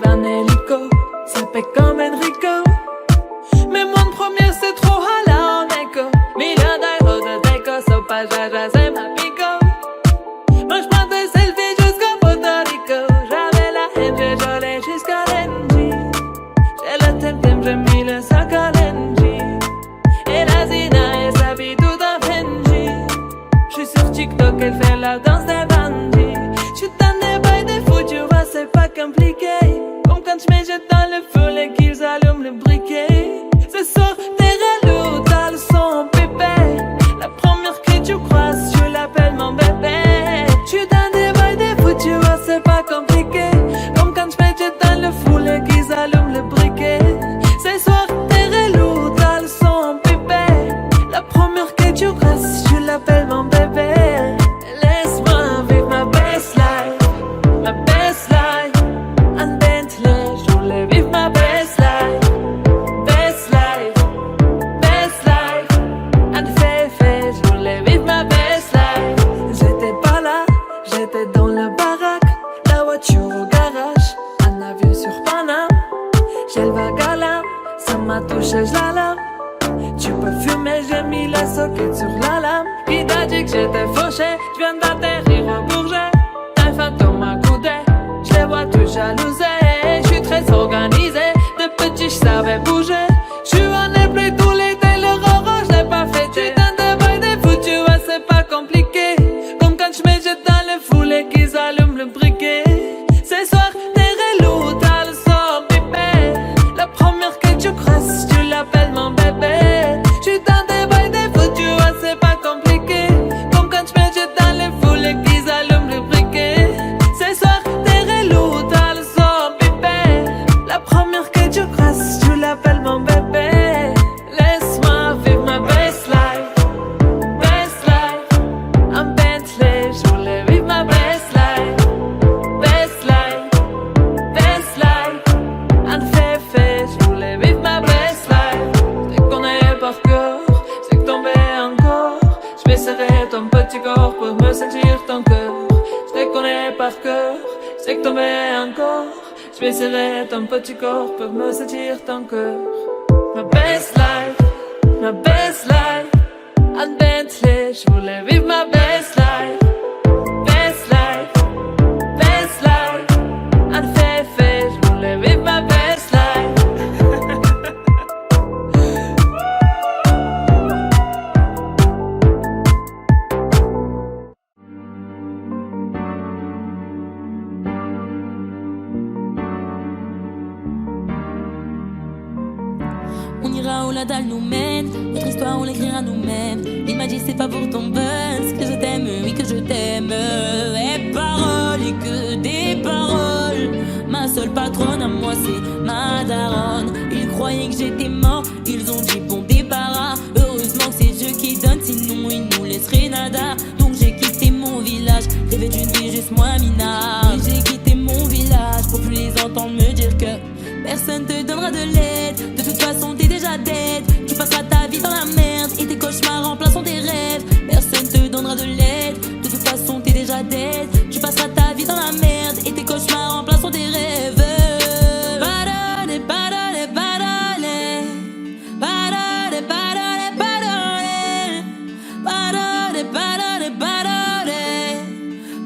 arrive un hélico, ça paie comme Enrico. Mais moi de première c'est trop hala en écho. Million d'euros de déco, so pas jaja c'est ma pico. Moi j'prends des selfies jusqu'au Puerto Rico. J'avais la haine, j'ai gelé jusqu'à l'NG. J'ai le temtem, j'ai mis le sac à l'NG. Et la Zina, elle s'habille tout en Benji. J'suis sur TikTok, elle fait la danse des bandits. J'suis dans des bails de fou, tu vois c'est pas compliqué. Comme quand j'mets jette dans le feu et qu'ils allument le briquet. Ce soir t'es relou, t'as le son pépé. La première que tu croises, je l'appelle mon bébé. J'suis dans des bails de fou, tu vois c'est pas compliqué. Comme quand j'mets jette dans le fou et qu'ils allument le briquet. Ce soir t'es relou, t'as le son pépé. La première que tu croises, je l'appelle mon bébé. Laisse-moi vivre ma best life, ma best life. Un Bentley, je voulais vivre ma best life, best life, best life. Un féfé, je voulais vivre ma best life. J'étais pas là, j'étais dans le baraque. La voiture au garage, un avion sur Paname. J'ai le vague à l'âme, ça m'a touché, je la lame. Tu peux fumer, j'ai mis la socket sur la lame. Qui t'a dit que j'étais fauché, j'viens d'atterrir au Bourget. Un fantôme m'a coudé, j'les vois tout jalousés. J'suis très organisé, de petit j'savais bouger. J'suis en plus tous l'été, le roro j'l'ai pas fait. J'suis dans des bails de fou, tu vois c'est pas compliqué. Comme quand j'me jette dans le foule et qu'ils allument le briquet. Ce soir t'es relou, t'as le sort pipé. La première que tu crosses, tu l'appelles mon bébé. J'suis dans des bails de fou, tu vois c'est pas compliqué. Comme quand j'me jette dans le foule et qu'ils allument le briquet. Ce soir t'es relou, t'as le sort pipé. La première que tu crosses, tu l'appelles mon bébé. Laisse-moi vivre ma best life, best life. Un Bentley, j'voulais vivre ma best life, best life, best life. Un féfé, j'voulais vivre ma best life. J'te connais par cœur, j'sais que tomber encore. J'vais serrer ton petit corps pour me sentir ton cœur. J'te connais par cœur, j'sais que tomber encore. J'vais serrer ton petit corps pour me sentir ton cœur. Ma best life, ma best life. Un Bentley, j'voulais vivre ma best life, best life, best life. Un féfé, j'voulais vivre ma best life. On ira où la dalle nous mène, notre histoire on l'écrira nous-mêmes. Il m'a dit c'est pas pour ton buzz que je t'aime, oui que je t'aime. Et paroles et que des paroles. Ma seule patronne à moi c'est ma daronne. Ils croyaient que j'étais mort, ils ont dit bon débarras. Heureusement que c'est Dieu qui donne, sinon ils nous laisseraient nada. Donc j'ai quitté mon village, rêvé d'une vie juste moins minable. J'ai quitté mon village pour plus les entendre me dire que personne te donnera de l'aide. De toute façon t'es déjà dead. Tu passeras ta vie dans la merde et tes cauchemars remplaceront tes rêves. Personne te donnera de l'aide. De toute façon t'es déjà dead. Tu passeras ta vie dans la merde et tes cauchemars remplaceront tes rêves. Parole, parole, parole. Parole, parole, parole. Parole, parole, parole.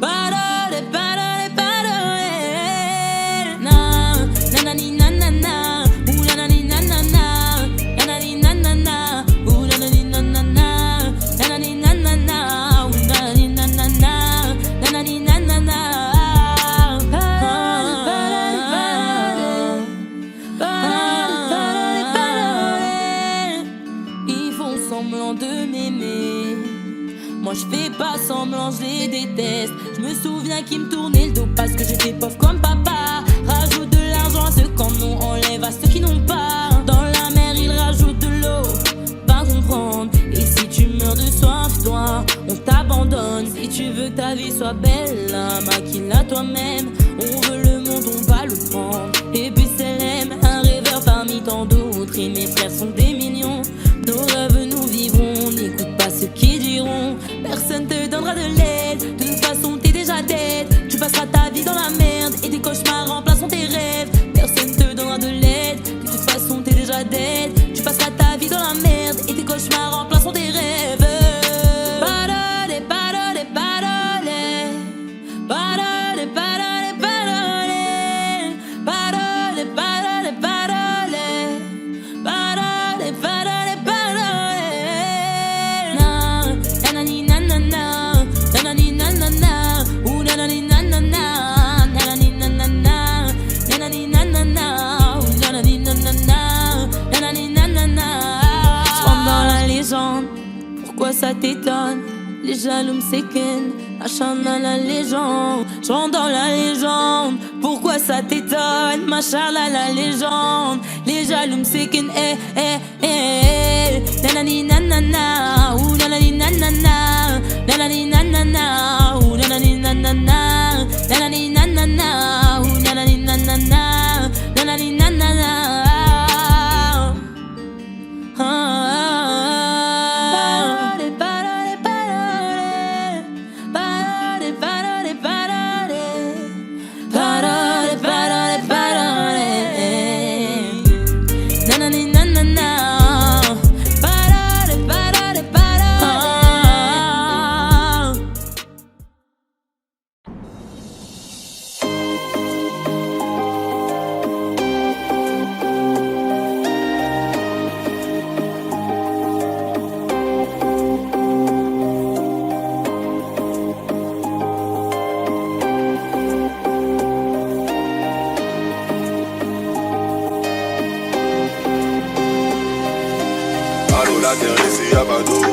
Parole, parole, parole. Na, nanani, nanana. Ooh, nanani, nanana. Nanani, nanana. Ooh, nanani, nanana. Nanani, nanana. Ooh, nanani, nanana. Nanani, nanana. Ils font semblant de m'aimer. Moi je fais pas semblant, je les déteste. Je me souviens qu'ils me tournaient le dos parce que j'étais pauvre comme papa. Rajoute de l'argent à ceux qui en ont, enlève à ceux qui n'ont pas. Dans la mer ils rajoutent de l'eau, pas comprendre. Et si tu meurs de soif, toi, on t'abandonne. Si tu veux que ta vie soit belle, maquille-la toi-même. On veut le monde, on va le prendre. Et puis c'est l'aime, un rêveur parmi tant d'autres. Et mes frères sont des millions. Nos rêves nous vivrons, n'écoute pas ceux qui diront. Personne te donnera de l'aide. De toute façon t'es déjà dead. Tu passeras ta vie dans la merde et tes cauchemars remplaceront tes rêves. ça t'étonne? Les jaloux me séquennent, machin dans la légende. J'rentre dans la légende, pourquoi ça t'étonne? Machin dans la légende. Les jaloux me séquennent, nanani nanana, ou nanani nanana, nanani nanana, ou nanani nanana, nanani nanana, ou nanani nanana, nanani nanana. La terre ici y'a pas d'eau, de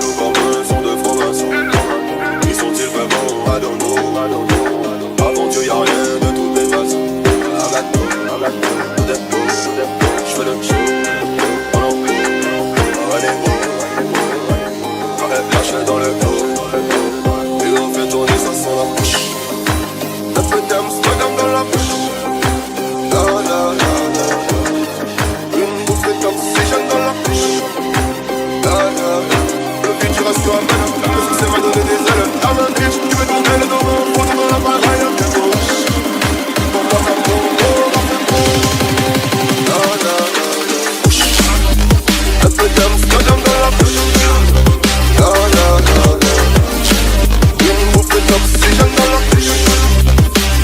l'eau comme un son de franc-maçon. Qui sont-ils vraiment à dans nous? Avant Dieu y'a rien de toutes les façons. J'fais le show, on en prie, on est beau. Lâche dans le dos, et on fait tourner ça sans la bouche. Un peu d'Amsterdam dans la bouche. La la la la. Une bouffée d'oxygène dans la bouche. La la la. Le futur reste sur un peu. Le succès m'a donné des ailes. La main bitch, tu veux tourner le dos. Faut tourner la bagaille un peu gauche. Pour moi ça tombe, la la la la. Un peu d'Amsterdam dans la bouche. La la la la. Une bouffée d'oxygène dans la bouche.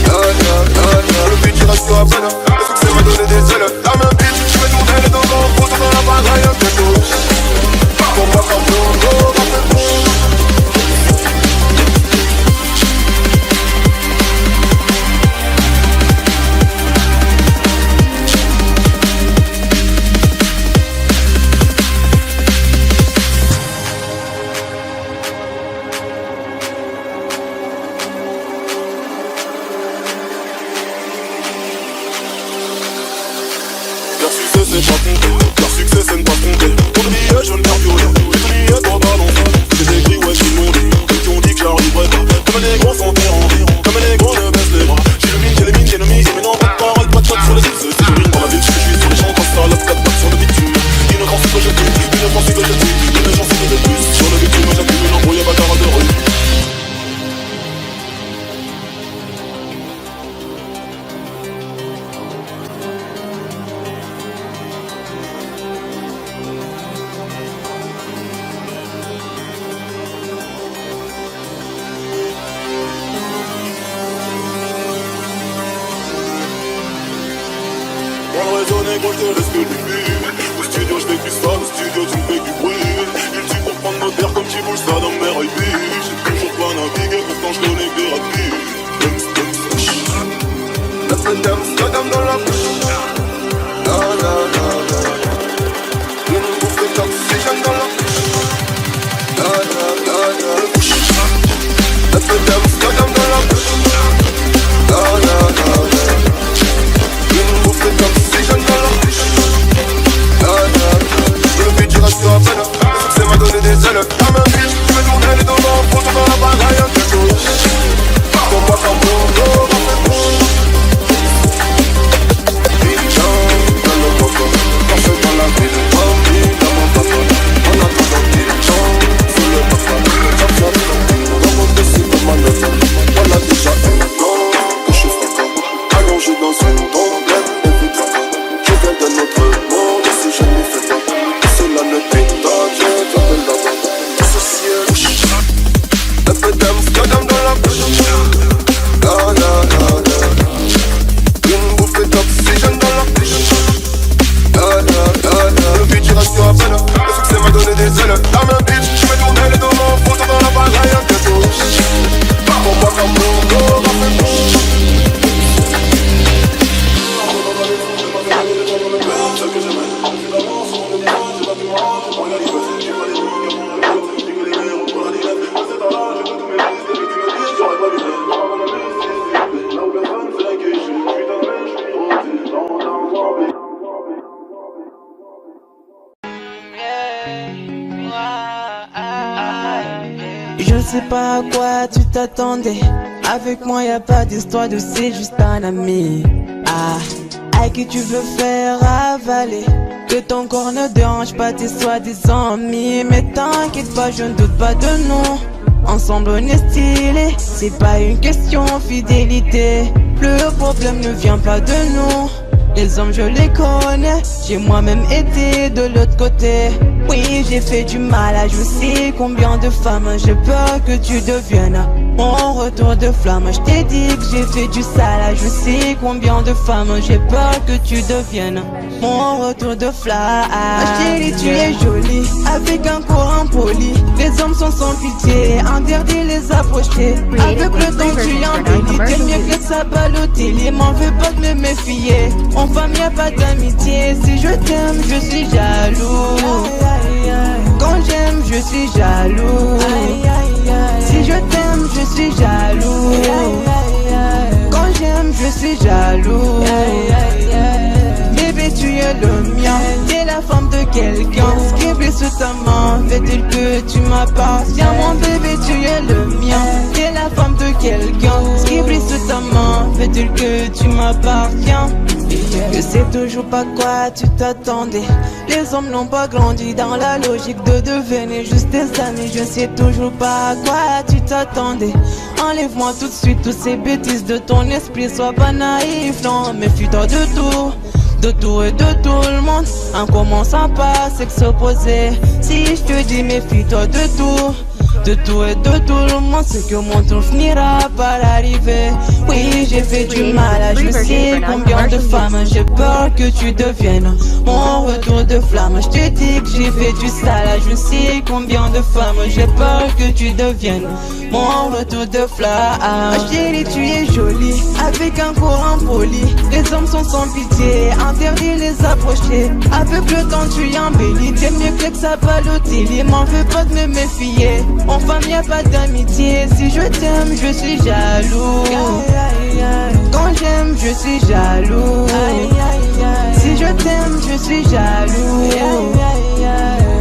La la la la. Le futur reste sur un peu. Le succès m'a donné des ailes. La main bitch, tu veux tourner le dos. Faut tourner la bagaille un peu gauche. Pour moi ça tombe, c'est pas compté, leur succès c'est ne pas compter. Pour le billet jaune vert violet, j'ai tout billet pour balancer. J'ai écrit ouais qu'ils m'ont dit, qui ont dit que j'arriverais pas. Comme les gros sont terrandis, comme les gros ne baissent les bras. J'illumine, j'élimine, j'énomise, mais non pas de parole, pas de shot sur les îles. C'est j'urine dans la ville, je suis sur les champs comme ça, love 4 pattes sur le bitume. Ils ne pensent que je tue, ils ne pensent que je tue, ils ne pensent que de plus. Sur le bitume, j'appuie une embrouille bâtard de rue. Gros je te laisse que du bruit. Au studio je fais plus ça, au studio tu me fais du bruit. Il tue pour prendre mon terre comme tu bouges ça dans mes rêves. J'ai toujours pas navigué, pourtant je connais que des rapides. Un peu d'Amsterdam dans la bouche. La la la la. Une bouffée d'oxygène dans la bouche. La la la la. Un peu d'Amsterdam dans la bouche. La la la la. Une bouffée d'oxygène dans la bouche. La la la. Le futur reste sur la peine. Le succès m'a donné des ailes. La main bitch, tu veux tourner les dos. Faut tourner la bagaille un peu gauche. Pour moi ça tombe, bitch. Je sais pas à quoi tu t'attendais. Avec moi y a pas d'histoire de c'est juste un ami. À qui tu veux faire avaler. Que ton corps ne dérange pas tes soi-disant amis. Mais t'inquiète pas, je ne doute pas de nous. Ensemble on est stylé. C'est pas une question fidélité. Le problème ne vient pas de nous. Les hommes je les connais. J'ai moi-même été de l'autre côté. Oui j'ai fait du mal à je sais combien de femmes. J'ai peur que tu deviennes mon retour de flamme. Je t'ai dit que j'ai fait du sale à je sais combien de femmes. J'ai peur que tu deviennes mon retour de flamme. Chérie tu es jolie avec un corps impoli. Les hommes sont sans pitié, interdit les approcher. Avec le temps tu embellis. T'es mieux que ça Balotelli. M'en veux pas de me méfier. En femme y'a pas d'amitié. Si je t'aime je suis jaloux. Quand j'aime je suis jaloux. Si je t'aime je suis jaloux. Quand j'aime je suis jaloux. Bébé tu es le mien. T'es la femme de quelqu'un. Scribble sous ta main. Fait-il que tu m'appartiens. Mon bébé tu es le mien. T'es la femme de quelqu'un. Scribble sous ta main. Fait-il que tu m'appartiens. Je sais toujours pas quoi tu t'attendais. Les hommes n'ont pas grandi dans la logique de devenir juste des amis. Je sais toujours pas à quoi tu t'attendais. Enlève-moi tout de suite toutes ces bêtises de ton esprit. Sois pas naïf, non, méfie-toi de tout. De tout et de tout le monde. En commençant par sexe opposé. Si je te dis méfie-toi de tout. De tout et de tout le monde, c'est que mon tour finira par arriver. Oui, j'ai fait du mal à je sais combien de femmes. J'ai peur que tu deviennes mon retour de flamme. Je te dis que j'ai fait du sale à je sais combien de femmes. J'ai peur que tu deviennes mon retour de flamme. Chérie, tu es jolie avec un corps impoli. Les hommes sont sans pitié, interdit les approcher. Avec le temps tu embellis. T'es mieux que ça Balotelli. M'en veux pas de me méfier. En femme y'a pas d'amitié. Si je t'aime je suis jaloux. Quand j'aime je suis jaloux. Si je t'aime je suis jaloux.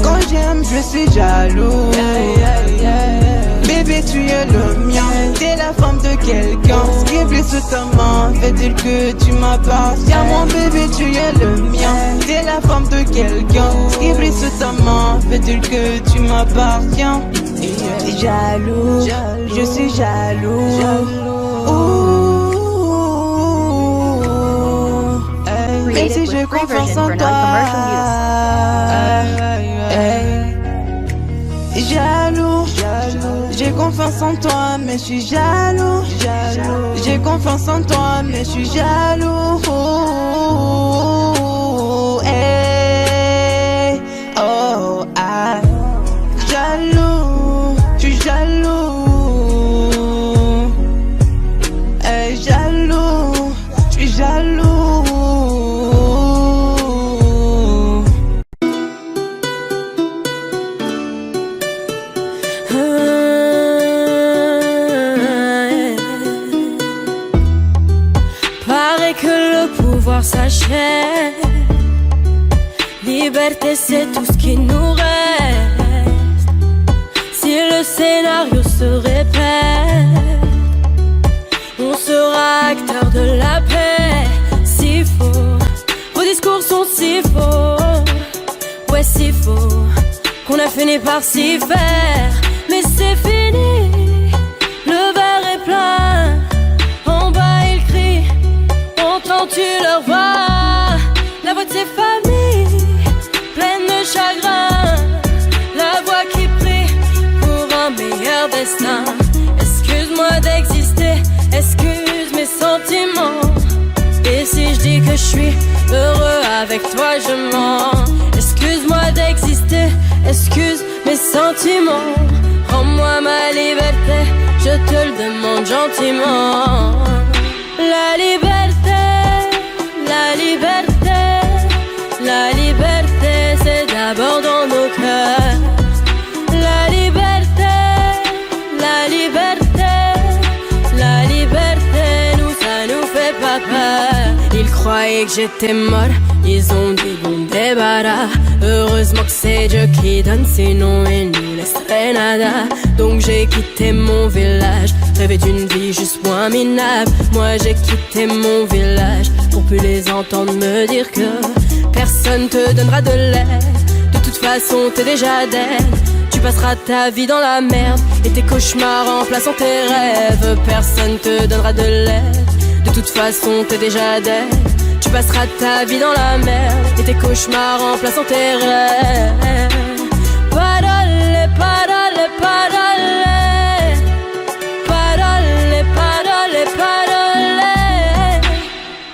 Quand j'aime je suis jaloux. Bébé tu es le mien. T'es la femme de quelqu'un. Scribble sous ta main. Fait-il que tu m'appartiens. Mon bébé tu es le mien. T'es la femme de quelqu'un. Scribble sous ta main. Fait-il que tu m'appartiens. Jaloux, je suis jaloux. Mais si j'ai confiance en toi. Jaloux, j'ai confiance en toi, mais je suis jaloux. J'ai confiance en toi, mais je suis jaloux. Hey, oh, ah, jaloux, je suis jaloux. Hey, jaloux, je suis jaloux. S'achève. Liberté c'est tout ce qui nous reste. Si le scénario se répète, on sera acteur de la paix. Si faux, vos discours sont si faux. Ouais si faux, qu'on a fini par s'y faire. Mais c'est fini, le verre est plein. En bas ils crient, entends-tu leur voix? La voix de ses familles, pleine de chagrin. La voix qui prie pour un meilleur destin. Excuse-moi d'exister, excuse mes sentiments. Et si je dis que je suis heureux avec toi, je mens. Excuse-moi d'exister, excuse mes sentiments. Rends-moi ma liberté, je te le demande gentiment. La liberté, la liberté, la liberté, c'est d'abord dans nos cœurs. La liberté, la liberté, la liberté, nous ça nous fait pas peur. Ils croient croyaient que j'étais molle, ils ont dit bon débarras. Heureusement que c'est Dieu qui donne, sinon il nous laisserait nada. Donc j'ai quitté mon village, rêvé d'une vie juste moins minable. Moi j'ai quitté mon village pour plus les entendre me dire que personne te donnera de l'aide. De toute façon t'es déjà dead. Tu passeras ta vie dans la merde et tes cauchemars remplaçant tes rêves. Personne te donnera de l'aide. De toute façon t'es déjà dead. Tu passeras ta vie dans la merde et tes cauchemars remplaçant tes rêves. Parole, parole, parole. Parole, parole, parole.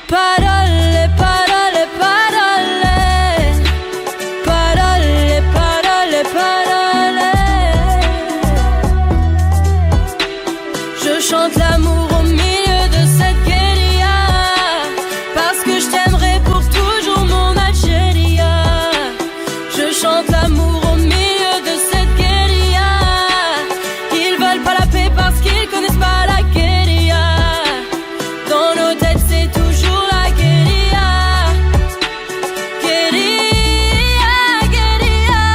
Parole, parole, parole. Parole, parole, parole. Je chante l'amour au milieu de cette guérilla, parce que je t'aimerai pour toujours mon Algéria. Je chante l'amour au milieu de cette guérilla. Ils veulent pas la paix parce qu'ils connaissent pas la guérilla. Dans nos têtes c'est toujours la guérilla. Guérilla, guérilla.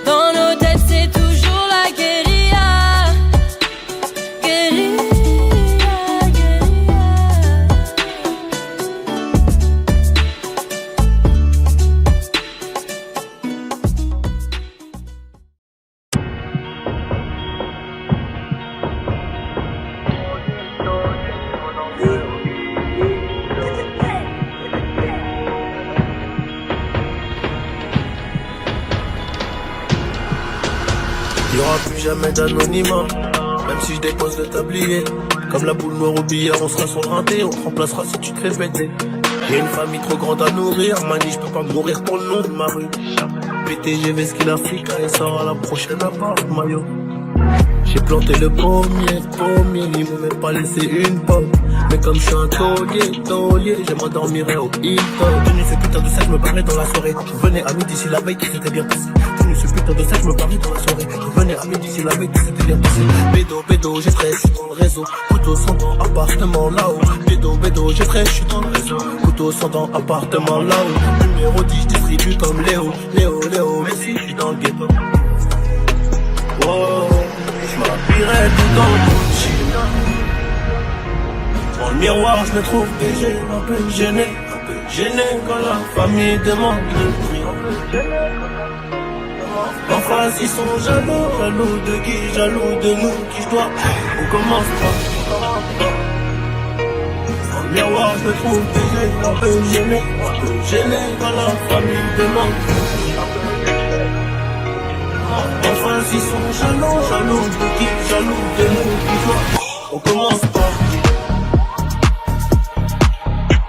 Dans nos têtes c'est toujours la guérilla. Guérilla, guérilla. Il y aura plus jamais d'anonymat, même si je dépose le tablier. Comme la boule noire au billard, on sera sur le rinté, on te remplacera si tu te fais péter. J'ai une famille trop grande à nourrir, manie, je peux pas mourir pour le nom de ma rue. PTGV ce qu'il a fait, quand il sort à la prochaine appart, maillot. J'ai planté le pommier, il m'a même pas laissé une pomme. Mais comme je suis un taulier, je m'endormirai au hip-hop. Tenu ce putain de sac, je me barrais dans la soirée. Je venais à midi si la veille, tout s'était bien passé. Tenu ce putain de sac, je me barrais dans la soirée. Je venais à midi si la veille, tout s'était bien passé. Bédo, j'ai frais, je suis dans le réseau. Couteau sans dents, appartement là-haut. Bédo, j'ai frais, je suis dans le réseau. Couteau sans dents, appartement là-haut. Numéro 10, je distribue comme Léo, mais si je suis dans le ghetto. Wow. Je m'habillerai tout dans le Gucci. Dans le miroir, je me trouve déjà un peu gêné quand la famille demande le prix. En face, ils sont jaloux de qui, jaloux de nous, qui je dois. On commence pas. Dans le miroir, je me trouve déjà un peu gêné quand la famille demande le prix. En face, ils sont jaloux de qui, jaloux de nous, qui doit. On commence pas.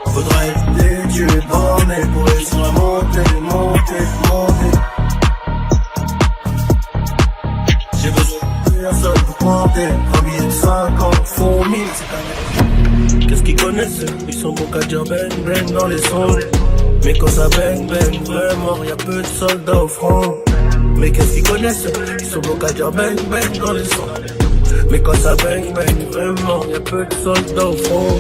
Faudra être des dieux bornés pour réussir à monter. J'ai besoin de personne pour compter. Un billet de 50 font 1000. Qu'est-ce qu'ils connaissent? Ils sont bons qu'à dire bang dans les sons. Mais quand ça bang vraiment, y'a peu de soldats au front. Mais qu'est-ce qu'ils connaissent? Ils sont bons qu'à dire bang dans les sons. Mais quand ça bang vraiment, y'a peu de soldats au front.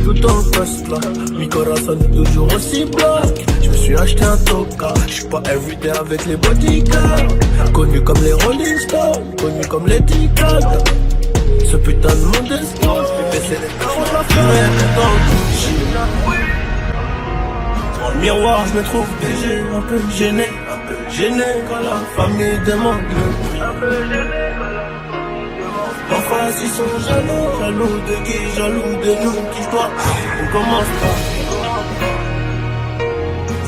Tout en poste là, mi corazon est toujours aussi black. Je me suis acheté un toka, j'suis pas everyday avec les bodyguards. Connu comme les Rolling Stones, connu comme les Ticals. Ce putain de monde est sport, j'fais baisser les carreaux de la ferme dans le Gucci. Dans le miroir, je me trouve déjà un peu gêné quand la famille demande le prix. En face, ils sont jaloux de qui, jaloux de nous, qui je dois. On commence pas.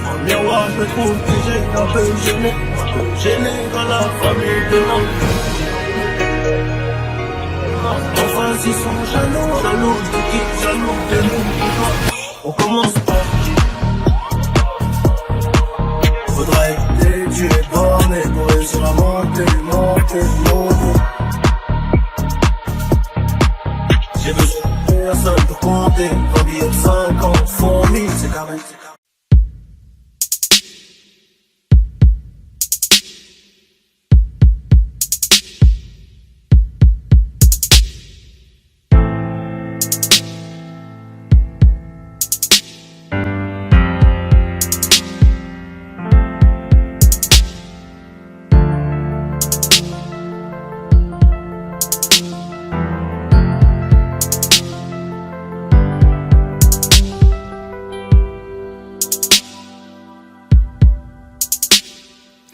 Dans le miroir, je me trouve déjà un peu gêné quand la famille demande. En face, ils sont jaloux de qui, jaloux de nous, qui je dois. On commence pas. Faudra être des dieux bornés pour réussir à monter. J'ai besoin de personne pour compter. Un billet de 50 font 1000, c'est carré.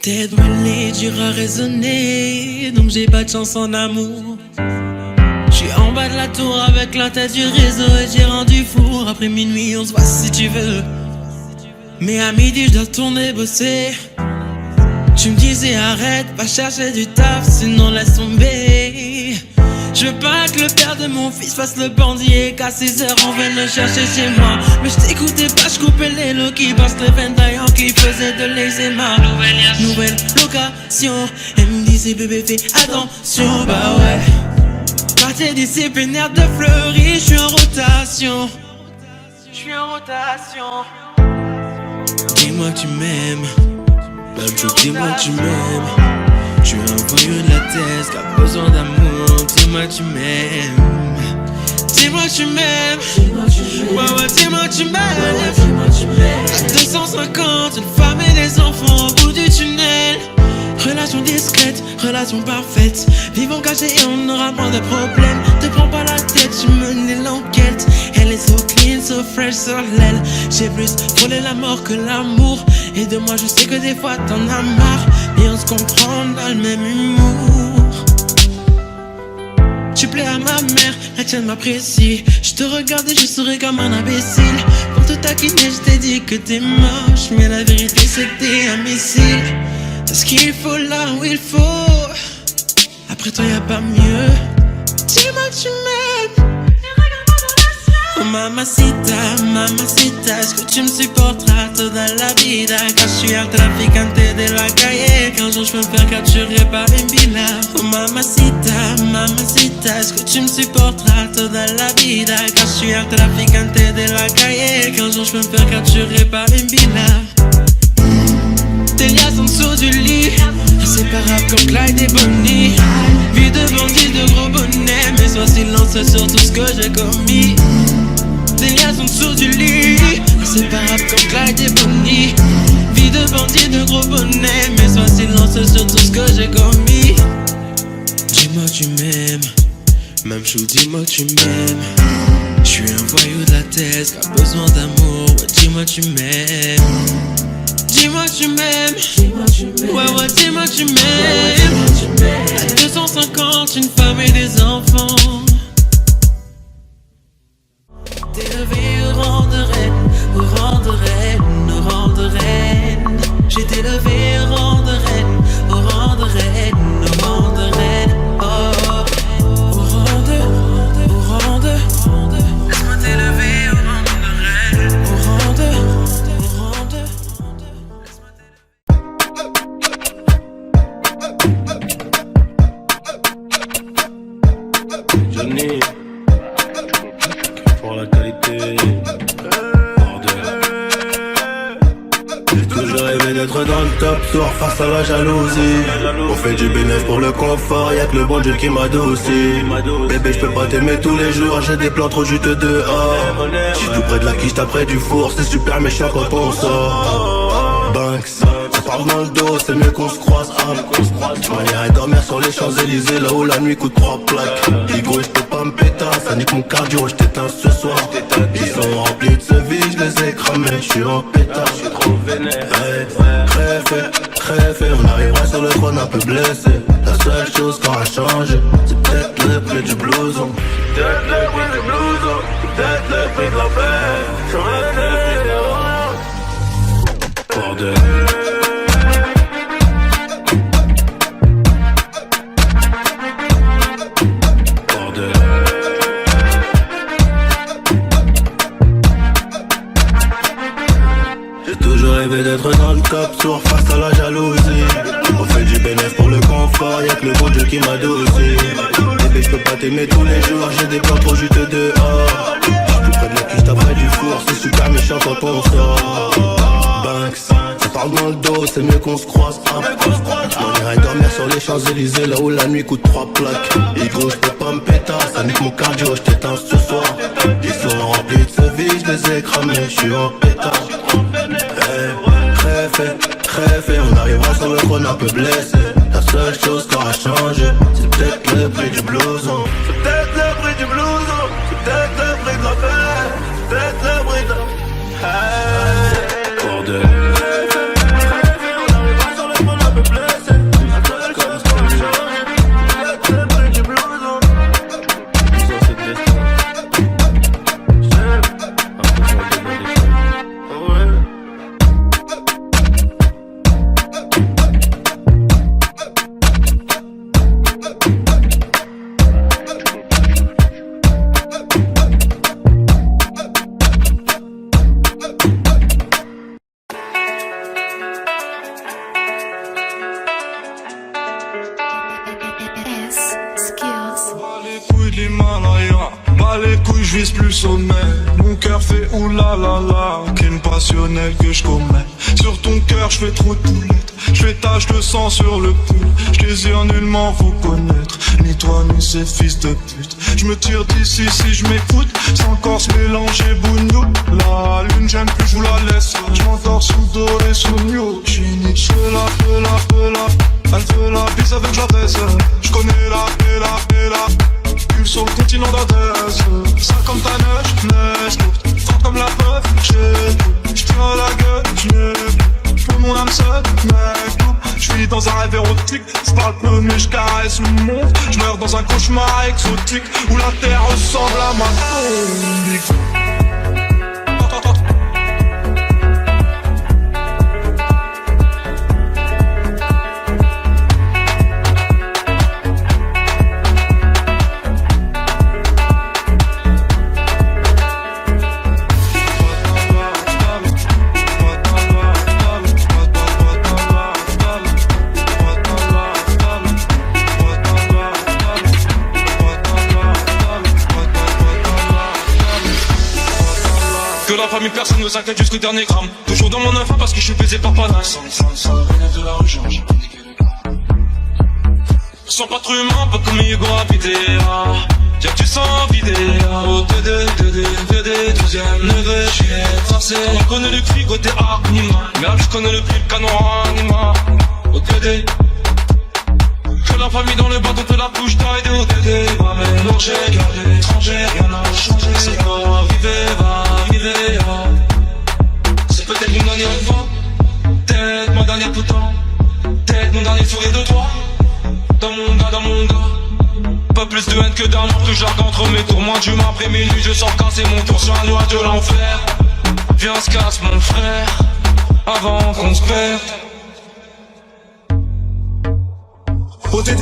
Tête brûlée, dur à raisonner, donc j'ai pas de chance en amour. J'suis en bas de la tour avec la tête du réseau et j'ai rendu fou. Après minuit, on se voit si tu veux. Mais à midi, je dois tourner bosser. Tu me disais arrête, pas chercher du taf, sinon laisse tomber. Je veux pas que le père de mon fils fasse le bandit et qu'à 6 heures on vienne le chercher chez moi. Mais je t'écoutais pas, je coupais les lots qui passent les Vendaillan qui faisait de l'eczéma. Nouvelle location, elle me disait bébé fais attention, bah ouais. Quartier disciplinaire de Fleury, je suis en rotation. Dis-moi que tu m'aimes, baby, dis-moi que tu m'aimes. Je suis un voyou de la thèse qui a besoin d'amour. Dis-moi que tu m'aimes. Dis-moi que tu m'aimes. Ouais, dis-moi que tu m'aimes. À 250, une femme et des enfants au bout du tunnel. Relation discrète, relation parfaite. Vivons cachés et on aura moins de problèmes. Te prends pas la tête, je menais l'enquête. Elle est so clean, so fresh sur l'aile. J'ai plus frôlé la mort que l'amour. Et de moi je sais que des fois t'en as marre. Et on se comprend dans le même humour. Tu plais à ma mère, la tienne m'apprécie. Je te regardais, je souris comme un imbécile. Pour te taquiner, je t'ai dit que t'es moche. Mais la vérité c'est que t'es un missile. T'as ce qu'il faut là où il faut. Après toi y'a pas mieux. Dis-moi que tu m'aimes. Oh mamacita, mamacita, est-ce que tu me supporteras toda la vida? Quand je suis un traficante de la calle, qu'un jour je peux me faire capturer par une villa. Oh mamacita, mamacita, est-ce que tu me supporteras toda la vida? Quand je suis un traficante de la calle, qu'un jour je peux me faire capturer par une villa. Tes liasses en dessous du lit, inséparables comme Clyde et Bonnie. Vie de bandit, de gros bonnet, mais sois silencieux sur tout ce que j'ai commis. Des liasses en dessous du lit, inséparables comme Clyde et Bonnie. Vie de bandit, de gros bonnet, mais sois silencieux sur tout ce que j'ai commis. Dis-moi que tu m'aimes, même chou, dis-moi que tu m'aimes. J'suis un voyou de la thèse qui a besoin d'amour, ouais, dis-moi que tu m'aimes. Dis-moi que tu m'aimes, ouais, dis-moi que tu m'aimes. À 250, une femme et des enfants. T'es levé au rang de reine, au rang de reine, au rang de reine. J'étais levé au rang de reine, au rang de reine, au rang de reine. Oh, au rang de, laisse-moi t'élever au rang de reine, au rang de, laisse-moi t'élever. Johnny, pour la qualité, bordel. J'ai toujours rêvé d'être dans le top tour face à la jalousie. On fait du bénéfice pour le confort, y'a que le bon Dieu qui m'adoucit. Bébé, je peux pas t'aimer tous les jours, j'ai des plans trop juteux dehors. J'suis tout près de la quiche, t'as près du four, c'est super méchant quand on sort. Banks, ça parle dans le dos, c'est mieux qu'on se croise. J'irais dormir sur les Champs-Élysées, là où la nuit coûte 3 plaques. Digo, j'peux pas me péter, ça nique mon cardio, j't'éteins ce soir. Ils sont remplis de ce vide, j'les ai cramés, j'suis en pétard, j'suis trop vénère. Crève, on arrivera sur le trône un peu blessé. La seule chose qui aura changé, c'est peut-être le prix du blouson. Peut-être le prix du blouson, peut-être le prix de la paix. J'aurais le bordel. J'ai toujours rêvé d'être dans le top tour face à la jalousie. On fait du bénéfice pour le confort, y'a que le bon Dieu qui m'adoucit. Bébé, j'peux pas t'aimer tous les jours, j'ai des plans trop juteux dehors. Tout près de la quiche, t'as près du four, c'est super méchant quand on sort. Banks, ça parle dans le dos, c'est mieux qu'on se croise. On irait dormir sur les Champs-Élysées, là où la nuit coûte 3 plaques. Ego, j'peux pas me péter, ça nique mon cardio, j't'éteins ce soir. Ils sont remplis de ce vide, j'les ai cramés, j'suis en pétard. Crève, on arrivera sur le trône un peu blessé. La seule chose qui aura changé, c'est peut-être le prix du blouson. C'est peut-être le prix du blouson, c'est peut-être le prix de la paix, c'est peut-être le prix de la... Bordel. On arrivera sur le trône un peu vise plus sommet. Mon cœur fait oulala, crime passionnel que je commets. Sur ton cœur je fais trop de boulettes, je fais tache de sang sur le pull. Je désire nullement vous connaître, ni toi ni ces fils de pute. Je me tire d'ici si je m'écoute, sans encore se mélanger bougnou. La lune j'aime plus, je vous la laisse. Je m'endors sous doré, sous new. J'suis Nietzsche, elle veut la bise avec la baisse. Je connais la pule sur le continent d'Adès. Ça comme ta neige courte, forte comme la preuve. J'tire la gueule, j'peux mon âme seule, mec. J'vis dans un rêve érotique, j'parle peu mais j'caresse le monde. J'meurs dans un cauchemar exotique, où la terre ressemble à ma tombe. Famille, personne ne s'inquiète jusqu'au dernier gramme. Toujours dans mon enfant parce que je suis baisé par Panas. Sans de la rue, j'ai sans pas trop humain, pas comme Hugo habité. Dire que tu sens vidé. Au TD, 12ème degré, j'suis forcé. On connaît le cri côté anima. Merde, je connais le prix, le canon anima. Au TD. Que la famille dans le bateau fait la couche d'aide. Au TD. Va mélanger, garder étranger, rien n'a changé. C'est va arriver. C'est peut-être mon dernier enfant, peut-être ma dernière pourtant, peut-être mon dernier sourire de toi. Dans mon gars, pas plus de haine que d'amour, que j'argue entre mes tours. Moins d'humain après minuit, je sors casser mon tour sur un nuage de l'enfer. Viens se casse mon frère, avant qu'on se perde. OTD,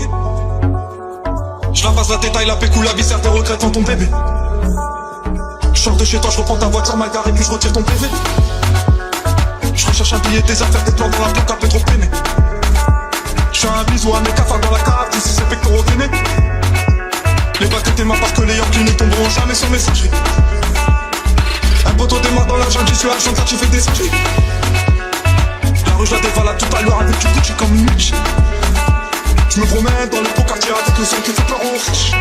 j'la passe la détaille, la pécou, la viscère, tes regrets en ton bébé. Je sors de chez toi, je reprends ta voiture mal garée, puis je retire ton PV. Je recherche un billet, des affaires, des plans dans la plaque, un peu trop peiné. Je fais un bisou à mes cafards dans la cave, d'ici c'est pectoraux gainés. Les bacs étaient mains parce que les Yankees ne tomberont jamais sur messagerie. Un poteau démarre dans la jungle, j'y suis argent, ça tu fais des sages. La rue je la dévalade tout à l'heure avec du Gucci comme Mitch. Je me promène dans le beau quartier avec le son qui fait peur aux riches.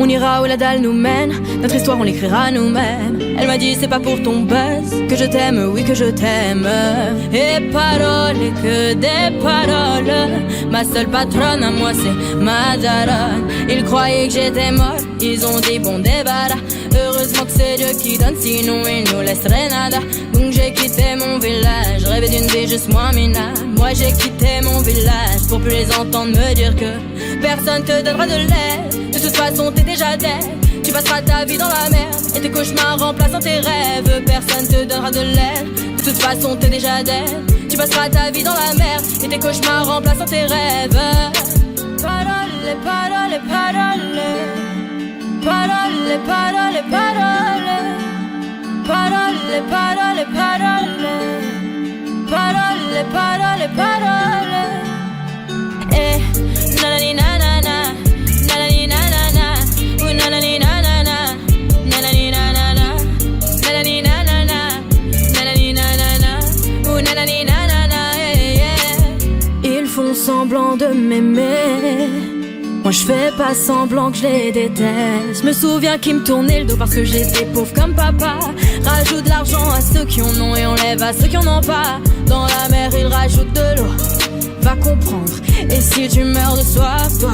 On ira où la dalle nous mène, notre histoire on l'écrira nous-mêmes. Elle m'a dit c'est pas pour ton buzz que je t'aime, oui que je t'aime. Et paroles et que des paroles. Ma seule patronne à moi c'est ma daronne. Ils croyaient que j'étais morte, ils ont dit bon débarras. Heureusement que c'est Dieu qui donne, sinon il nous laisserait nada. Donc j'ai quitté mon village, rêvé d'une vie juste moins minable. Moi j'ai quitté mon village pour plus les entendre me dire que personne te donnera de l'aide. De toute façon t'es déjà dead. Tu passeras ta vie dans la merde et tes cauchemars remplaçant tes rêves. Personne te donnera de l'aide. De toute façon t'es déjà dead. Tu passeras ta vie dans la merde et tes cauchemars remplaçant tes rêves. Parole, parole, parole. Parole, parole, parole. Parole, parole, parole. Parole, parole, parole. Eh, nanani nanana, nanani nanana, ooh nanani nanana, nanani nanana, nanani nanana, nanani nanana, ooh nanani nanana, yeah. Ils font semblant de m'aimer. Moi je fais pas semblant que je les déteste. Je me souviens qu'ils me tournaient le dos parce que j'étais pauvre comme papa. Rajoute de l'argent à ceux qui en ont et enlève à ceux qui en ont pas. Dans la mer ils rajoutent de l'eau, va comprendre. Et si tu meurs de soif, toi,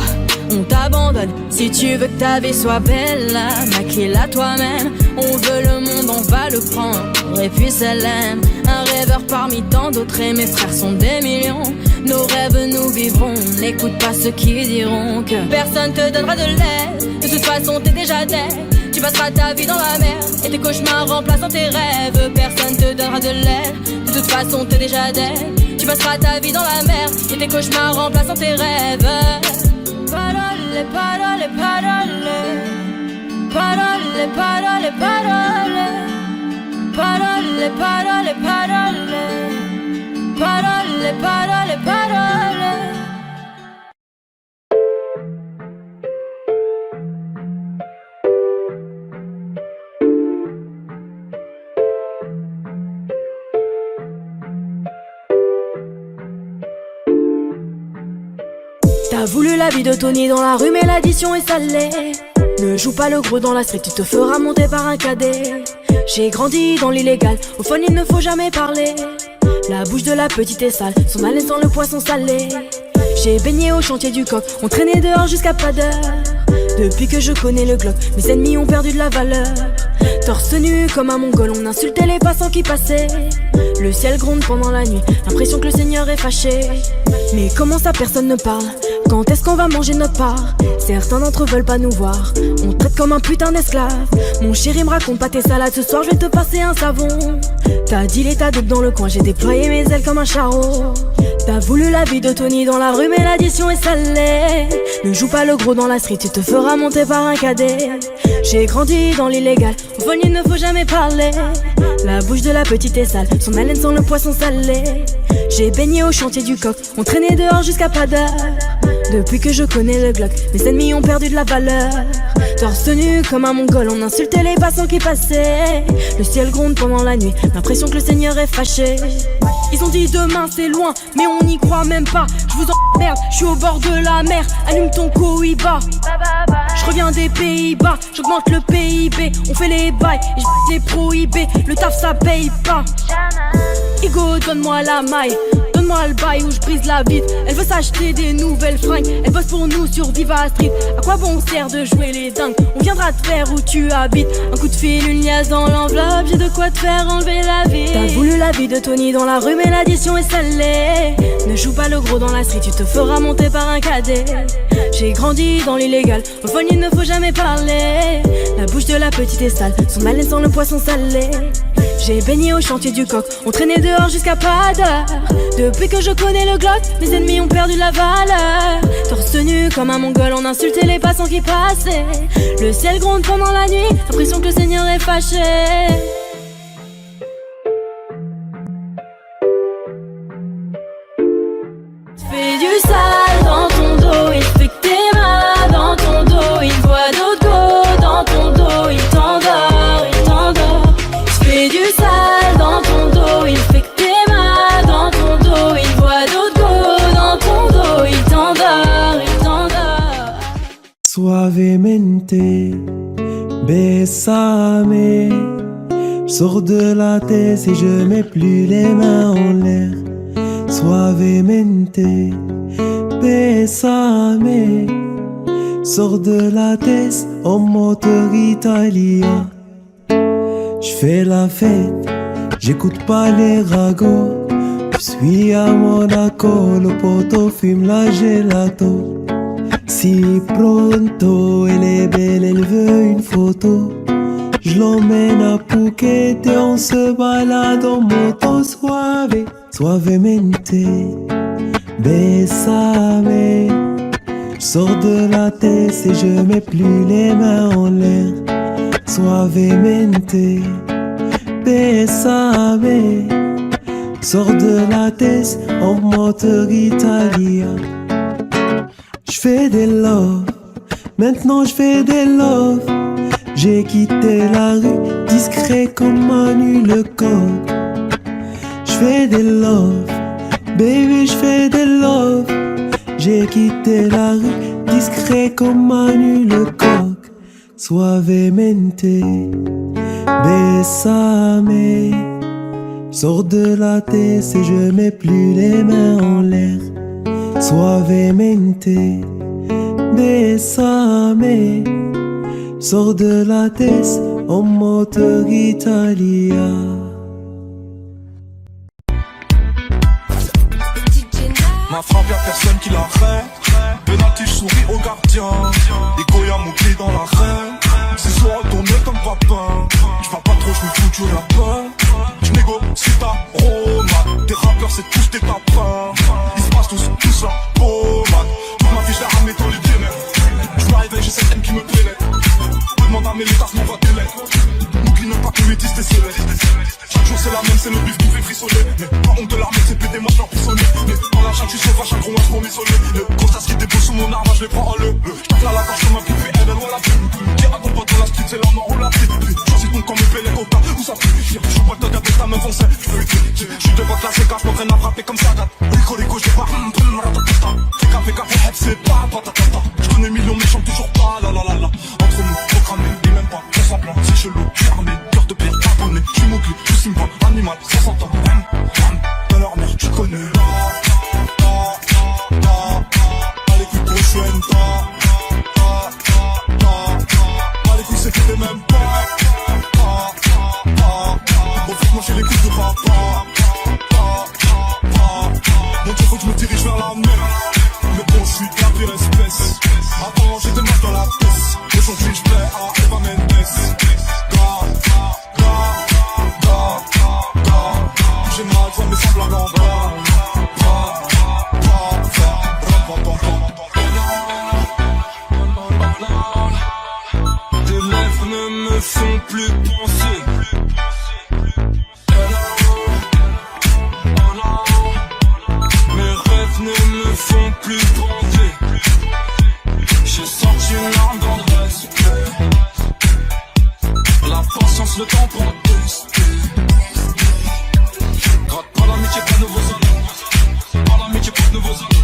on t'abandonne. Si tu veux que ta vie soit belle, maquille-la toi-même. On veut le monde, on va le prendre, et puis c'est l'aime. Un rêveur parmi tant d'autres, et mes frères sont des millions. Nos rêves nous vivrons, n'écoute pas ceux qui diront que personne te donnera de l'aide. De toute façon t'es déjà dead. Tu passeras ta vie dans la merde, et tes cauchemars remplaçant tes rêves. Personne te donnera de l'aide. De toute façon t'es déjà dead. Tu passeras ta vie dans la merde, et tes cauchemars remplaçant tes rêves. Parole, parole, parole. Parole, parole, parole. Parole, parole, parole. Parole, parole, parole. T'as voulu la vie de Tony dans la rue, mais l'addition est salée. Ne joue pas le gros dans la street, tu te feras monter par un cadet. J'ai grandi dans l'illégal, au fond il ne faut jamais parler. La bouche de la petite est sale, son haleine sent le poisson salé. J'ai baigné au chantier du coq, on traînait dehors jusqu'à pas d'heure. Depuis que je connais le Glock, mes ennemis ont perdu de la valeur. Torse nu comme un mongol, on insultait les passants qui passaient. Le ciel gronde pendant la nuit, l'impression que le Seigneur est fâché. Mais comment ça personne ne parle? Quand est-ce qu'on va manger notre part? Certains d'entre eux veulent pas nous voir, on te traite comme un putain d'esclave. Mon chéri me raconte pas tes salades, ce soir je vais te passer un savon. T'as dit l'état dope dans le coin, j'ai déployé mes ailes comme un charreau. T'as voulu la vie de Tony dans la rue, mais l'addition est salée. Ne joue pas le gros dans la street, tu te feras monter par un cadet. J'ai grandi dans l'illégal, au fond il ne faut jamais parler. La bouche de la petite est sale, son haleine sent le poisson salé. J'ai baigné au chantier du coq, on traînait dehors jusqu'à pas d'heure. Depuis que je connais le Glock, mes ennemis ont perdu de la valeur. Torse nu comme un mongol, on insultait les passants qui passaient. Le ciel gronde pendant la nuit, l'impression que le Seigneur est fâché. Ils ont dit demain c'est loin, mais on n'y croit même pas. Je vous emmerde, je suis au bord de la mer. Allume ton Cohiba. Je reviens des Pays-Bas, j'augmente le PIB. On fait les bails et je les prohibés. Le taf ça paye pas. Ego, donne-moi la maille, donne-moi le bail où je brise la vitre. Elle veut s'acheter des nouvelles fringues, elle bosse pour nous sur Viva Street. À quoi bon sert de jouer les dingues? On viendra te faire où tu habites. Un coup de fil, une liasse dans l'enveloppe, j'ai de quoi te faire enlever la vie. T'as voulu la vie de Tony dans la rue, mais l'addition est salée. Ne joue pas le gros dans la street, tu te feras monter par un cadet. J'ai grandi dans l'illégal, au fond il ne faut jamais parler. La bouche de la petite est sale, son haleine sent le poisson salé. J'ai baigné au chantier du coq, on traînait dehors jusqu'à pas d'heure. Depuis que je connais le Glock, mes ennemis ont perdu la valeur. Torse nu comme un mongol, on insultait les passants qui passaient. Le ciel gronde pendant la nuit, l'impression que le Seigneur est fâché. Fais du sale dans ton dos, il fait que t'es mal dans ton dos. Il voit d'autres go dans ton dos, il t'endort, il t'endort. Fais du sale dans ton dos, il fait que t'es mal dans ton dos. Il voit d'autres go dans ton dos, il t'endort, il t'endort. Suavemente, besame. J'sors de la tête et je mets plus les mains en l'air. Suavemente, besame. Sors de la tête en moteur italien. J'fais la fête, j'écoute pas les ragots. J'suis à Monaco, le poteau fume la gelato. Si pronto, elle est belle, elle veut une photo. Je l'emmène à Phuket et on se balade en moto. Suave, suavemente, besame. J'sors de la tête et je mets plus les mains en l'air. Suavemente, besame. Sors de la tête en moteur italien. J'fais des love, maintenant j'fais des love. J'ai quitté la rue, discret comme Manu le coq. J'fais des love, baby j'fais des love. J'ai quitté la rue, discret comme Manu le coq. Suavemente, besame. Sors de la tête et je mets plus les mains en l'air. Suavemente, Bésame, sors de la tête en moteur italien. Ma frappe y'a personne qui l'arrête. Penalty, je souris au gardien. Igoya mon pied dans l'arène. C'est soit retourné comme papin. J'parle pas trop, j'me fous du lapin. J'négocie ta romade. Tes rappeurs c'est tous des tapins. Ils se passent tous la pommade. Toute ma vie je l'ai ramené dans les ténèbres. J'me réveille, j'ai cette haine qui me pénètre. Demande à mes létas, m'envoie des lettres. N'oublie même pas que 8 10 t'es célèbre. Chaque jour c'est la même, c'est le bif qui me fait frissonner. Mais pas honte de l'armée, c'est pété, moi j'en frissonner. Mais dans la jungle, je suis sauvage, un gros instant m'isoler. Le gros tas qui dépose sous mon arme, je les prends en le. J'tape là la gorge comme un pipi, elle ou la pute. Qui raconte pas dans la street, c'est l'homme en roule la petite. Choisis ton camp, mes pélés, quota, où ça fait. J'joue pas le dog avec ta meuf, on sait. J'suis devant classe, les gars, j'm'entraîne à frapper comme ça, gâte. Rico, j'dis pas, fais café, c'est pas patatata. J'connais millions, mais chante toujours pas, la la la la. Entre nous, programmé, et même pas, on semblant, c'est chelou, j'suis armé, cœur de pierre, carbonné, j'suis mogli, j'suis simple, animal, ça s'entend, dans leur merde, tu connais. Allez, écoute, prochaine, allez, écoute, c'est que t'es même pas. Bon, faut que moi j'ai les coups de papa. Mon Dieu, faut que je me dirige vers la mer. Mais bon, je suis de la pire espèce. Avant, j'étais mal dans la pièce. Aujourd'hui, je plais à Eva Mendes. J'ai mal, je vois mes semblables en bas. Tes lèvres ne me font plus penser. Mes rêves ne me font plus penser. J'ai sorti une arme dans le respect. La patience, le temps pour tester. Gratte pas l'amitié, pas de nouveaux amis. Pas l'amitié, pas de nouveaux amis.